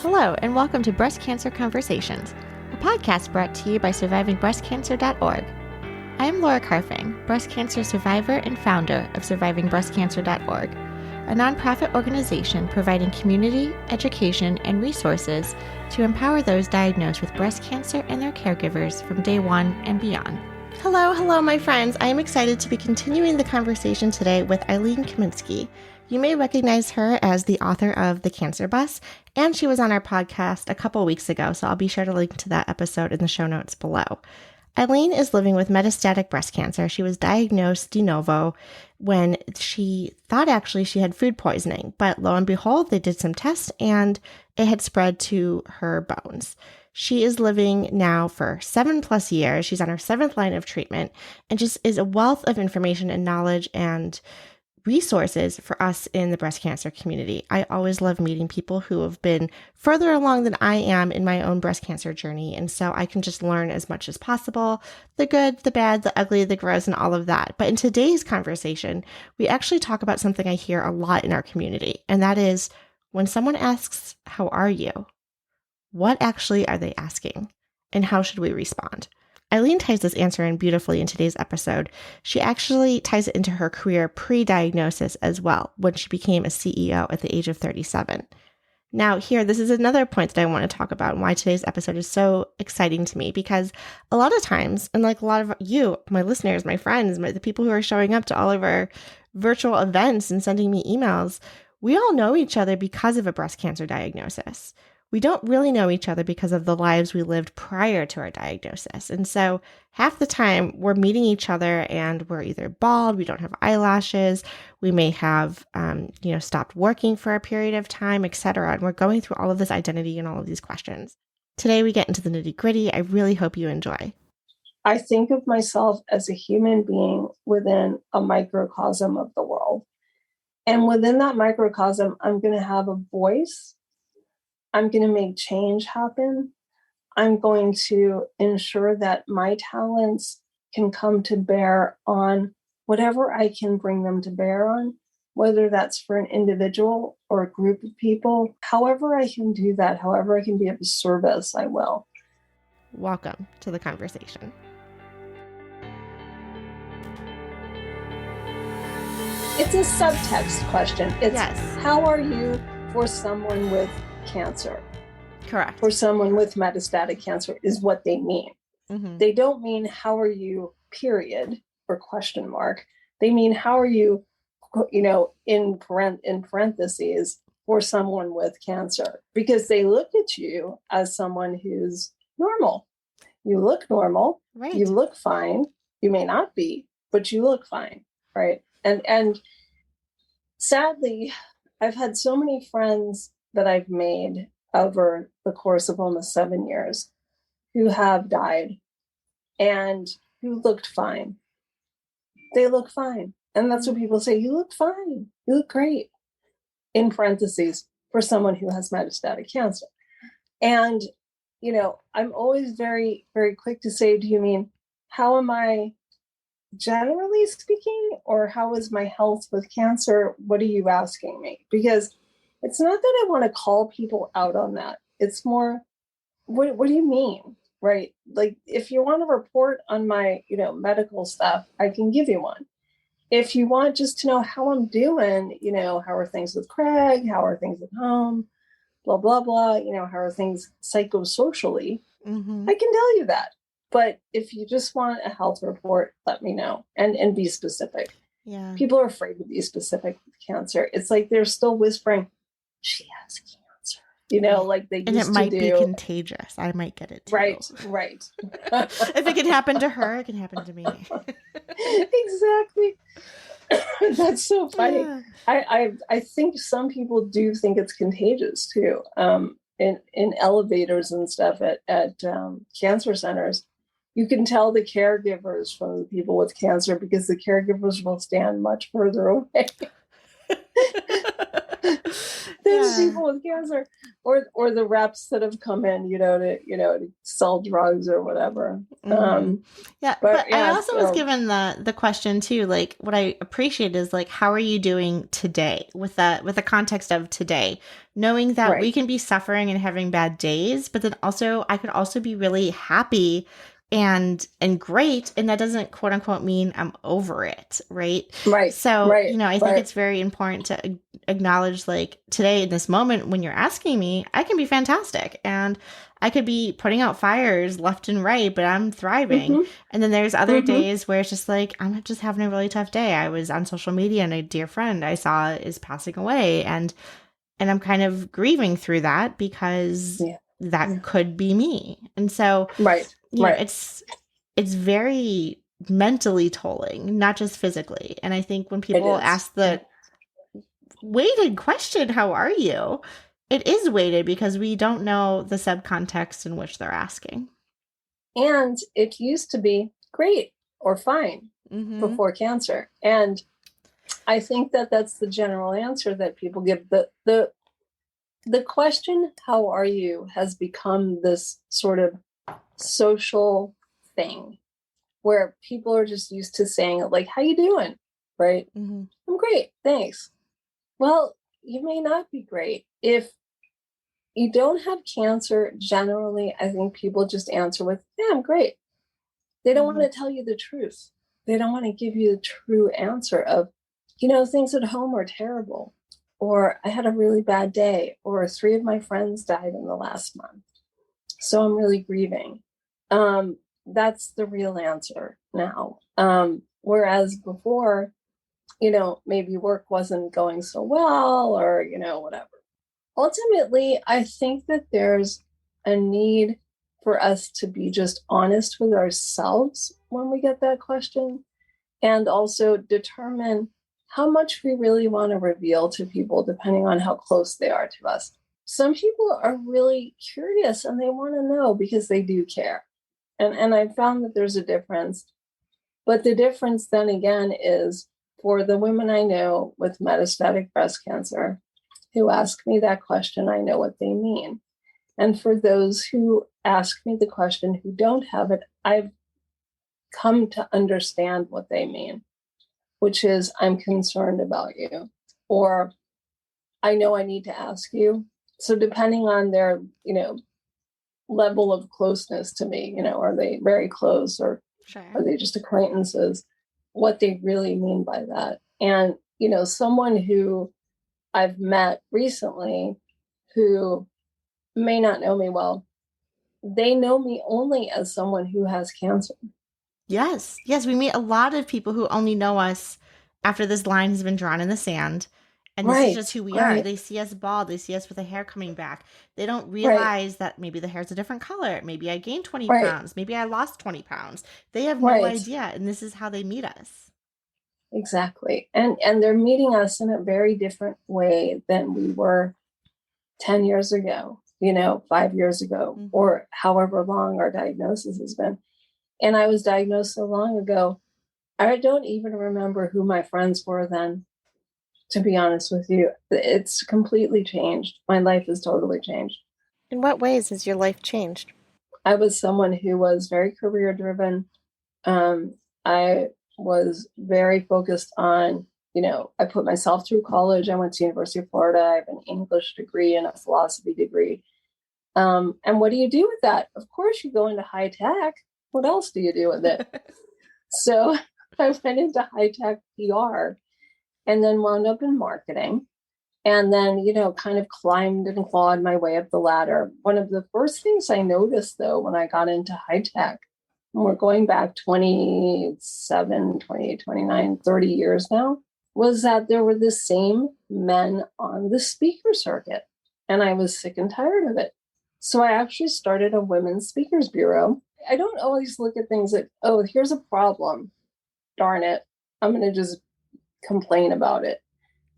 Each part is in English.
Hello, and welcome to Breast Cancer Conversations, a podcast brought to you by survivingbreastcancer.org. I am Laura Carfing, breast cancer survivor and founder of survivingbreastcancer.org, a nonprofit organization providing community, education, and resources to empower those diagnosed with breast cancer and their caregivers from day one and beyond. Hello, my friends. I am excited to be continuing the conversation today with Eileen Kaminsky. You may recognize her as the author of The Cancer Bus, and she was on our podcast a couple weeks ago, so I'll be sure to link to that episode in the show notes below. Eileen is living with metastatic breast cancer. She was diagnosed de novo when she thought actually she had food poisoning, but lo and behold, they did some tests and it had spread to her bones. She is living now for 7+ years. She's on her 7th line of treatment and just is a wealth of information and knowledge and resources for us in the breast cancer community. I always love meeting people who have been further along than I am in my own breast cancer journey. And so I can just learn as much as possible, the good, the bad, the ugly, the gross, and all of that. But in today's conversation, we actually talk about something I hear a lot in our community. And that is when someone asks, "How are you?" What actually are they asking? And how should we respond? Eileen ties this answer in beautifully in today's episode. She actually ties it into her career pre-diagnosis as well, when she became a CEO at the age of 37. Now here, this is another point that I want to talk about and why today's episode is so exciting to me, because a lot of times, and like a lot of you, my listeners, my friends, the people who are showing up to all of our virtual events and sending me emails, we all know each other because of a breast cancer diagnosis. We don't really know each other because of the lives we lived prior to our diagnosis. And so half the time we're meeting each other and we're either bald, we don't have eyelashes, we may have, stopped working for a period of time, etc. And we're going through all of this identity and all of these questions. Today we get into the nitty gritty. I really hope you enjoy. I think of myself as a human being within a microcosm of the world. And within that microcosm, I'm going to have a voice. I'm going to make change happen. I'm going to ensure that my talents can come to bear on whatever I can bring them to bear on, whether that's for an individual or a group of people. However I can do that, however I can be of service, I will. Welcome to the conversation. It's a subtext question. It's yes. How are you for someone with cancer? Correct. For someone with metastatic cancer is what they mean. Mm-hmm. They don't mean how are you, period, or question mark. They mean how are you, in parentheses, for someone with cancer, because they look at you as someone who's normal. You look normal. Right. You look fine. You may not be, but you look fine. Right. And sadly, I've had so many friends that I've made over the course of almost 7 years who have died and who looked fine. They look fine. And that's what people say. You look fine. You look great. In parentheses, for someone who has metastatic cancer. And, I'm always very, very quick to say, do you mean, how am I generally speaking, or how is my health with cancer? What are you asking me? Because it's not that I want to call people out on that. It's more, what do you mean? Right? Like, if you want a report on my, medical stuff, I can give you one. If you want just to know how I'm doing, how are things with Craig? How are things at home? Blah, blah, blah. How are things psychosocially? Mm-hmm. I can tell you that. But if you just want a health report, let me know and be specific. Yeah. People are afraid to be specific with cancer. It's like they're still whispering, she has cancer, like they used to do. And it might be contagious. I might get it too. Right. If it can happen to her, it can happen to me. Exactly. That's so funny. Yeah. I think some people do think it's contagious too. In elevators and stuff at cancer centers, you can tell the caregivers from the people with cancer because the caregivers will stand much further away. Than people with cancer, or the reps that have come in, to sell drugs or whatever. Yeah, But but I yeah, also was given the question too. Like, what I appreciate is like, how are you doing today with the context of today, knowing that we right, can be suffering and having bad days, but then also I could also be really happy and great, and that doesn't quote unquote mean I'm over it, right? right, So, right, I think right. it's very important to acknowledge like today in this moment when you're asking me, I can be fantastic and I could be putting out fires left and right, but I'm thriving. Mm-hmm, And then there's other mm-hmm. days where it's just like, I'm just having a really tough day. I was on social media and a dear friend I saw is passing away. And I'm kind of grieving through that because Yeah, that yeah. could be me. And so, Right, right. it's very mentally tolling, not just physically. And I think when It people is. ask the weighted question, how are you? It is weighted because we don't know the subcontext in which they're asking. And it used to be great or fine Mm-hmm. before cancer. And I think that that's the general answer that people give. The question, how are you, has become this sort of social thing where people are just used to saying it like, how you doing? Right? Mm-hmm. I'm great, thanks. Well, you may not be great. If you don't have cancer, generally, I think people just answer with, yeah, I'm great. They don't Mm-hmm. want to tell you the truth. They don't want to give you the true answer of, things at home are terrible, or I had a really bad day, or three of my friends died in the last month. So I'm really grieving. That's the real answer now. Whereas before, maybe work wasn't going so well, or, whatever. Ultimately, I think that there's a need for us to be just honest with ourselves when we get that question, and also determine how much we really want to reveal to people depending on how close they are to us. Some people are really curious and they want to know because they do care. And I found that there's a difference. But the difference then again is for the women I know with metastatic breast cancer who ask me that question, I know what they mean. And for those who ask me the question who don't have it, I've come to understand what they mean, which is I'm concerned about you, or I know I need to ask you. So depending on their, level of closeness to me, are they very close or Sure. are they just acquaintances? What they really mean by that. And, someone who I've met recently who may not know me well, they know me only as someone who has cancer. Yes. Yes. We meet a lot of people who only know us after this line has been drawn in the sand. And this is Right, just who we are. right, They see us bald. They see us with the hair coming back. They don't right, realize that maybe the hair's a different color. Maybe I gained 20 right, pounds. Maybe I lost 20 pounds. They have no right. idea. And this is how they meet us. Exactly. And they're meeting us in a very different way than we were 10 years ago, 5 years ago, Mm-hmm. or however long our diagnosis has been. And I was diagnosed so long ago, I don't even remember who my friends were then, to be honest with you. It's completely changed. My life has totally changed. In what ways has your life changed? I was someone who was very career driven. I was very focused on, I put myself through college. I went to University of Florida. I have an English degree and a philosophy degree. And what do you do with that? Of course, you go into high tech. What else do you do with it? So I went into high tech PR and then wound up in marketing. And then, kind of climbed and clawed my way up the ladder. One of the first things I noticed, though, when I got into high tech, and we're going back 27, 28, 29, 30 years now, was that there were the same men on the speaker circuit. And I was sick and tired of it. So I actually started a women's speakers bureau. I don't always look at things like, oh, here's a problem. Darn it. I'm going to just complain about it.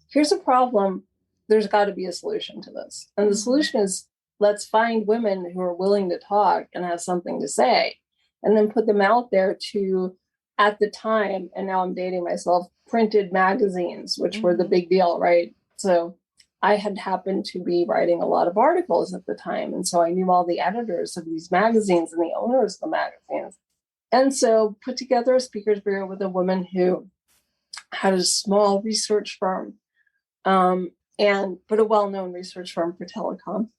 Here's a problem. There's got to be a solution to this. And the solution is let's find women who are willing to talk and have something to say, and then put them out there to, at the time, and now I'm dating myself, printed magazines, which were the big deal, right? So I had happened to be writing a lot of articles at the time. And so I knew all the editors of these magazines and the owners of the magazines. And so put together a speakers bureau with a woman who had a small research firm, but a well-known research firm for telecom.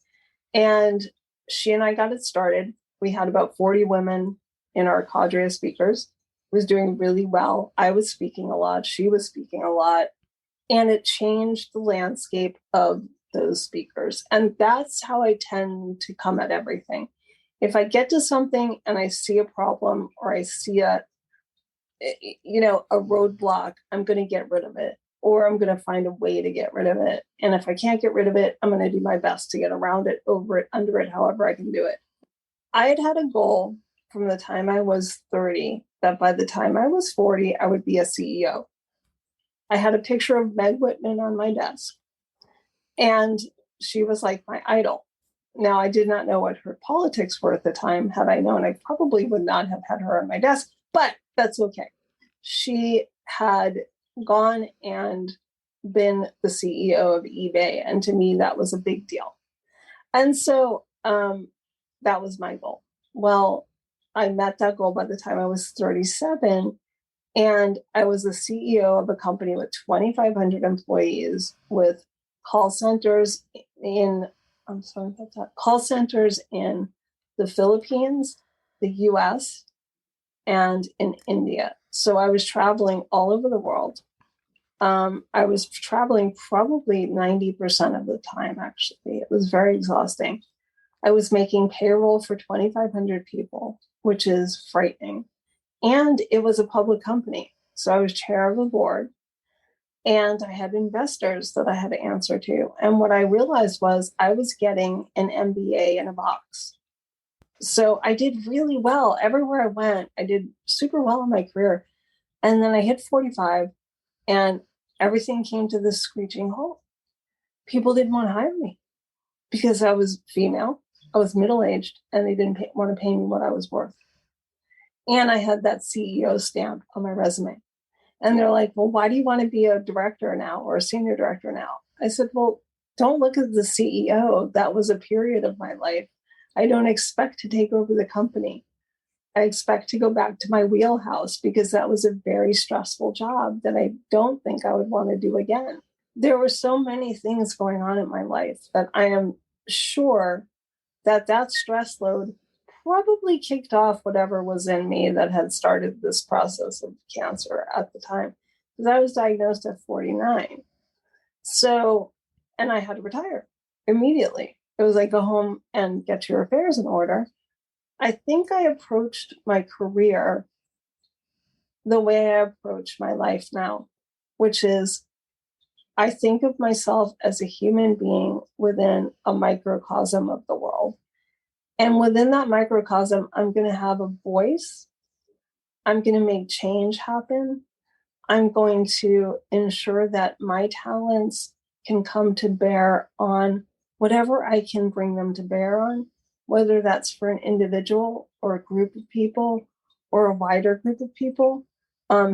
And she and I got it started. We had about 40 women in our cadre of speakers. It was doing really well. I was speaking a lot. She was speaking a lot. And it changed the landscape of those speakers. And that's how I tend to come at everything. If I get to something and I see a problem or I see a roadblock, I'm going to get rid of it, or I'm going to find a way to get rid of it. And if I can't get rid of it, I'm going to do my best to get around it, over it, under it, however I can do it. I had a goal from the time I was 30 that by the time I was 40, I would be a CEO. I had a picture of Meg Whitman on my desk, and she was like my idol. Now, I did not know what her politics were at the time. Had I known, I probably would not have had her on my desk, but that's okay. She had gone and been the CEO of eBay, and to me, that was a big deal. And so that was my goal. Well, I met that goal by the time I was 37, and I was the CEO of a company with 2,500 employees, with call centers in the Philippines, the US, and in India. So I was traveling all over the world. I was traveling probably 90% of the time, actually. It was very exhausting. I was making payroll for 2,500 people, which is frightening. And it was a public company. So I was chair of the board, and I had investors that I had to answer to. And what I realized was I was getting an MBA in a box. So I did really well. Everywhere I went, I did super well in my career. And then I hit 45, and everything came to this screeching halt. People didn't want to hire me because I was female, I was middle-aged, and they didn't want to pay me what I was worth. And I had that CEO stamp on my resume. And they're like, well, why do you want to be a director now or a senior director now? I said, well, don't look at the CEO. That was a period of my life. I don't expect to take over the company. I expect to go back to my wheelhouse, because that was a very stressful job that I don't think I would want to do again. There were so many things going on in my life that I am sure that stress load probably kicked off whatever was in me that had started this process of cancer at the time, because I was diagnosed at 49. So, and I had to retire immediately. It was like, go home and get your affairs in order. I think I approached my career the way I approach my life now, which is I think of myself as a human being within a microcosm of the world. And within that microcosm, I'm going to have a voice. I'm going to make change happen. I'm going to ensure that my talents can come to bear on whatever I can bring them to bear on, whether that's for an individual or a group of people or a wider group of people.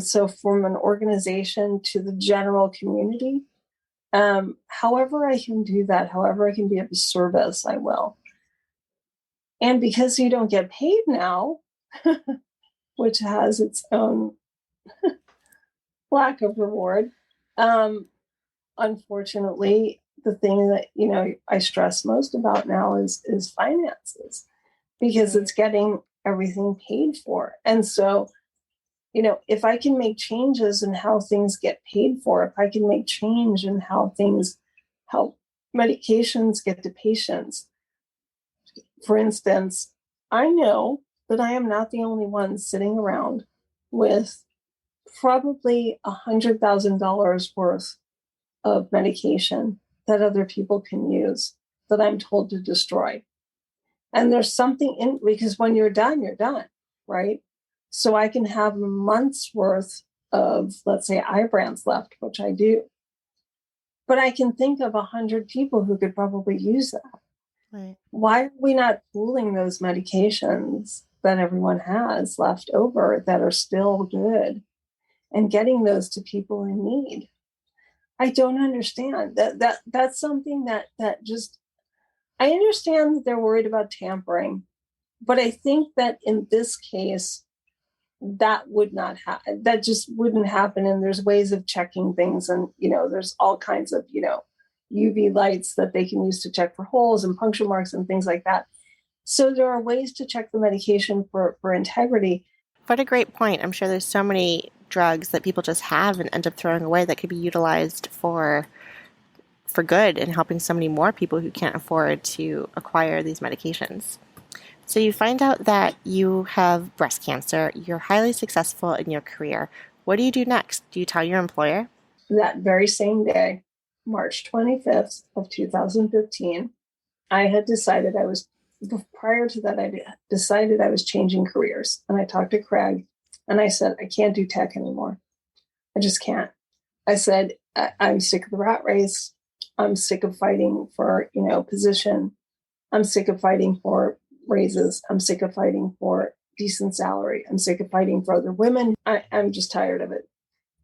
So from an organization to the general community, however I can do that, however I can be of service, I will. And because you don't get paid now, which has its own lack of reward, unfortunately, the thing that I stress most about now is finances, because it's getting everything paid for. And so, if I can make changes in how things get paid for, if I can make change in how medications get to patients. For instance, I know that I am not the only one sitting around with probably $100,000 worth of medication that other people can use that I'm told to destroy. And there's something in, because when you're done, right? So I can have a month's worth of, let's say, Ibrance left, which I do. But I can think of 100 people who could probably use that. Right. Why are we not pooling those medications that everyone has left over that are still good and getting those to people in need? I don't understand that's something that just, I understand that they're worried about tampering, but I think that in this case, that would not happen. That just wouldn't happen. And there's ways of checking things. And, there's all kinds of, UV lights that they can use to check for holes and puncture marks and things like that. So there are ways to check the medication for integrity. What a great point. I'm sure there's so many drugs that people just have and end up throwing away that could be utilized for good and helping so many more people who can't afford to acquire these medications. So you find out that you have breast cancer. You're highly successful in your career. What do you do next? Do you tell your employer? That very same day, March 25th of 2015, I had decided prior to that, I decided I was changing careers. And I talked to Craig and I said, I can't do tech anymore. I just can't. I said, I'm sick of the rat race. I'm sick of fighting for, position. I'm sick of fighting for raises. I'm sick of fighting for decent salary. I'm sick of fighting for other women. I'm just tired of it.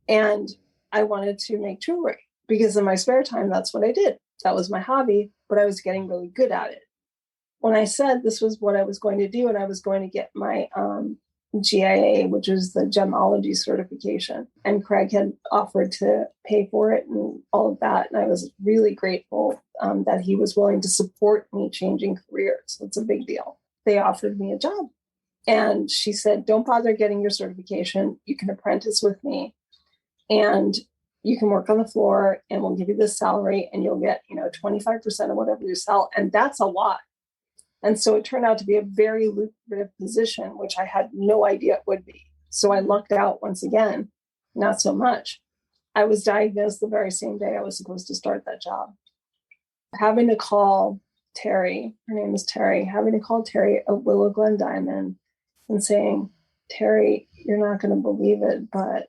And I wanted to make jewelry because in my spare time, that's what I did. That was my hobby, but I was getting really good at it. When I said this was what I was going to do, and I was going to get my GIA, which is the gemology certification, and Craig had offered to pay for it and all of that. And I was really grateful that he was willing to support me changing careers. It's a big deal. They offered me a job. And she said, don't bother getting your certification. You can apprentice with me and you can work on the floor and we'll give you this salary and you'll get, 25% of whatever you sell. And that's a lot. And so it turned out to be a very lucrative position, which I had no idea it would be. So I lucked out once again, not so much. I was diagnosed the very same day I was supposed to start that job. Having to call Terry, her name is Terry, having to call Terry at Willow Glen Diamond and saying, Terry, you're not going to believe it, but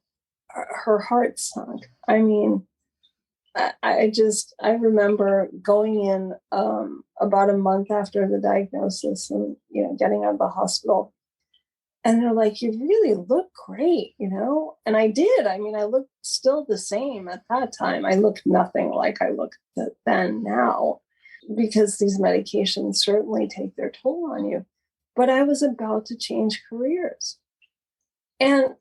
her heart sunk. I mean, I remember going in about a month after the diagnosis and, getting out of the hospital. And they're like, you really look great, And I did. I mean, I looked still the same at that time. I looked nothing like I looked then now, because these medications certainly take their toll on you. But I was about to change careers. And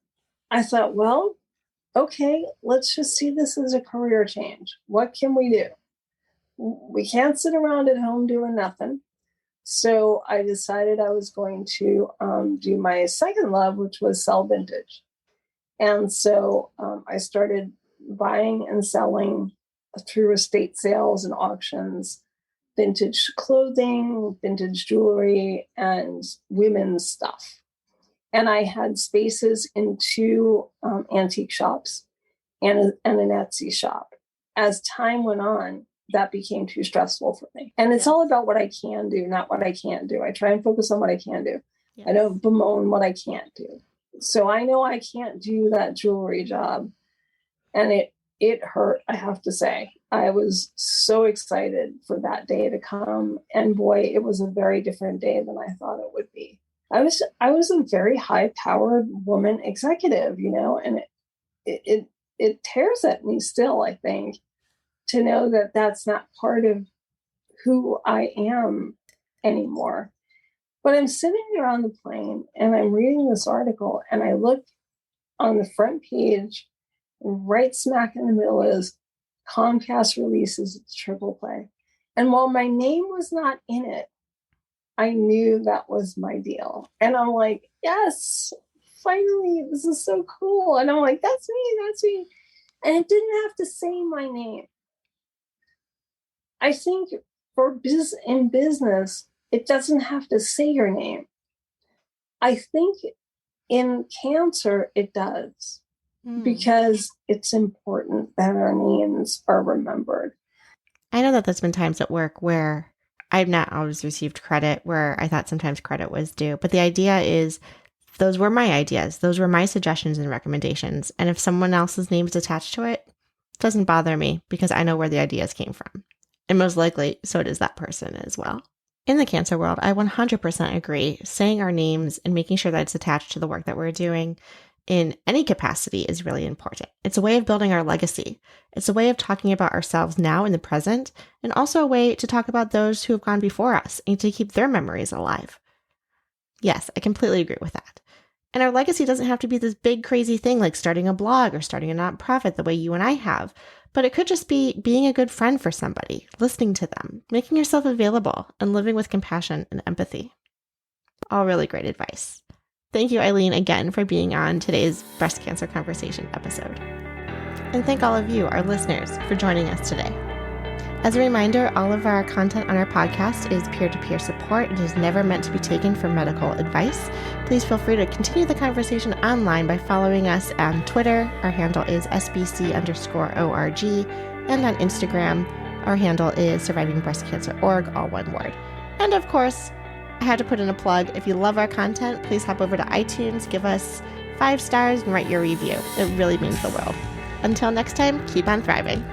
I thought, well, okay, let's just see this as a career change. What can we do? We can't sit around at home doing nothing. So I decided I was going to do my second love, which was sell vintage. And so I started buying and selling through estate sales and auctions, vintage clothing, vintage jewelry, and women's stuff. And I had spaces in 2 antique shops and an Etsy shop. As time went on, that became too stressful for me. And it's all about what I can do, not what I can't do. I try and focus on what I can do. Yes. I don't bemoan what I can't do. So I know I can't do that jewelry job. And it hurt, I have to say. I was so excited for that day to come. And boy, it was a very different day than I thought it would be. I was a very high-powered woman executive, and it tears at me still, I think, to know that that's not part of who I am anymore. But I'm sitting there on the plane and I'm reading this article and I look on the front page, right smack in the middle is Comcast releases its triple play. And while my name was not in it, I knew that was my deal. And I'm like, yes, finally, this is so cool. And I'm like, that's me. And it didn't have to say my name. I think in business, it doesn't have to say your name. I think in cancer, it does, because it's important that our names are remembered. I know that there's been times at work where I've not always received credit, where I thought sometimes credit was due. But the idea is, those were my ideas. Those were my suggestions and recommendations. And if someone else's name is attached to it, it doesn't bother me because I know where the ideas came from. And most likely, so does that person as well. In the cancer world, I 100% agree. Saying our names and making sure that it's attached to the work that we're doing in any capacity is really important. It's a way of building our legacy. It's a way of talking about ourselves now in the present, and also a way to talk about those who have gone before us and to keep their memories alive. Yes, I completely agree with that. And our legacy doesn't have to be this big, crazy thing like starting a blog or starting a nonprofit the way you and I have, but it could just be being a good friend for somebody, listening to them, making yourself available, and living with compassion and empathy. All really great advice. Thank you, Eileen, again for being on today's Breast Cancer Conversation episode. And thank all of you, our listeners, for joining us today. As a reminder, all of our content on our podcast is peer-to-peer support and is never meant to be taken for medical advice. Please feel free to continue the conversation online by following us on Twitter. Our handle is SBC_ORG. And on Instagram, our handle is survivingbreastcancer.org, all one word. And of course, I had to put in a plug. If you love our content, please hop over to iTunes, give us 5 stars, and write your review. It really means the world. Until next time, keep on thriving.